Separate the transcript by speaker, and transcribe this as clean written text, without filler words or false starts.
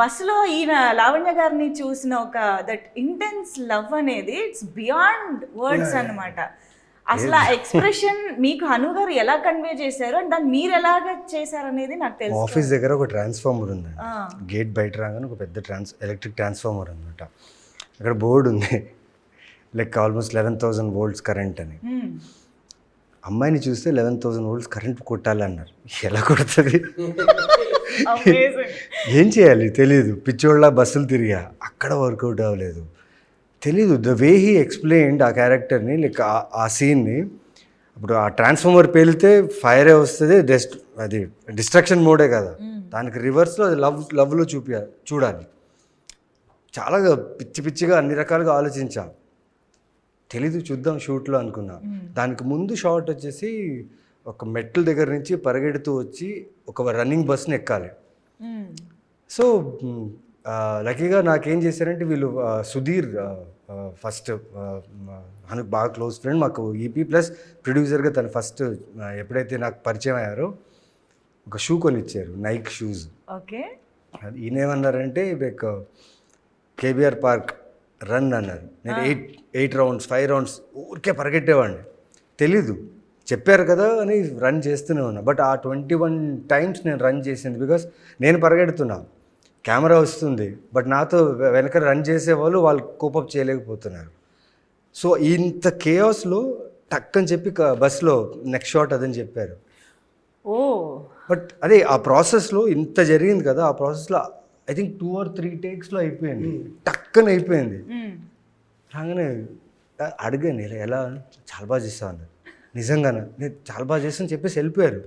Speaker 1: బస్సులో ఈయన లావణ్య గారిని చూసిన ఒక దట్ ఇంటెన్స్ లవ్ అనేది ఇట్స్ బియాండ్ వర్డ్స్ అన్నమాట. అసలు ఆ ఎక్స్ప్రెషన్ మీకు హను గారు ఎలా కన్వే చేశారు అండ్ దాన్ని మీరు ఎలాగ చేశారు అనేది నాకు తెలుసు.
Speaker 2: ఆఫీస్ దగ్గర ఒక ట్రాన్స్ఫార్మర్ ఉంది, గేట్ బయట రాగానే ఒక పెద్ద ఎలక్ట్రిక్ ట్రాన్స్ఫార్మర్ అనమాట. అక్కడ బోర్డు ఉంది లైక్ ఆల్మోస్ట్ 11,000 volts కరెంట్ అని. అమ్మాయిని చూస్తే 11,000 volts కరెంట్ కొట్టాలి అన్నారు. ఎలా కొడుతుంది, ఏం చేయాలి తెలియదు. పిచ్చోళ్ళ బస్సులు తిరిగా, అక్కడ వర్కౌట్ అవ్వలేదు, తెలీదు. ద వే హీ ఎక్స్ప్లెయిన్డ్ ఆ క్యారెక్టర్ని, లైక్ ఆ సీన్ని. ఇప్పుడు ఆ ట్రాన్స్ఫార్మర్ పేలితే ఫైరే వస్తుంది, అది డిస్ట్రక్షన్ మోడే కదా, దానికి రివర్స్లో అది లవ్లో చూడాలి. చాలా పిచ్చి పిచ్చిగా అన్ని రకాలుగా ఆలోచించా, తెలీదు చూద్దాం షూట్లో అనుకున్నా. దానికి ముందు షాట్ వచ్చేసి ఒక మెట్ల దగ్గర నుంచి పరిగెడుతూ వచ్చి ఒక రన్నింగ్ బస్ని ఎక్కాలి. సో లక్కీగా నాకేం చేశారంటే వీళ్ళు సుధీర్ ఫస్ట్ మనకు బాగా క్లోజ్ ఫ్రెండ్, మాకు ఈపీ ప్లస్ ప్రొడ్యూసర్గా తను ఫస్ట్ ఎప్పుడైతే నాకు పరిచయం అయ్యారో ఒక షూ కొనిచ్చారు, నైక్ షూస్.
Speaker 1: ఓకే,
Speaker 2: ఈయన ఏమన్నారంటే లైక్ కేబీఆర్ పార్క్ రన్ అన్నారు. నేను 8 rounds 5 rounds ఊరికే పరిగెట్టేవాడిని, తెలీదు చెప్పారు కదా అని రన్ చేస్తూనే ఉన్నా. బట్ ఆ 21 times నేను రన్ చేసింది బికాస్ నేను పరిగెడుతున్నా, కెమెరా వస్తుంది, బట్ నాతో వెనక రన్ చేసేవాళ్ళు వాళ్ళు కోపప్ చేయలేకపోతున్నారు. సో ఇంత కేయాస్లో టక్ అని చెప్పి బస్లో నెక్స్ట్ షాట్ అదని చెప్పారు.
Speaker 1: ఓ
Speaker 2: బట్ అదే ఆ ప్రాసెస్లో ఇంత జరిగింది కదా, ఆ ప్రాసెస్లో ఐ థింక్ 2 or 3 takesలో అయిపోయింది, టక్కని అయిపోయింది. రాగానే అడిగాను ఇలా ఎలా, చాలా బాగా చేస్తాను అన్నారు. నిజంగానే నేను చాలా బాగా చేస్తాను చెప్పేసి వెళ్ళిపోయారు.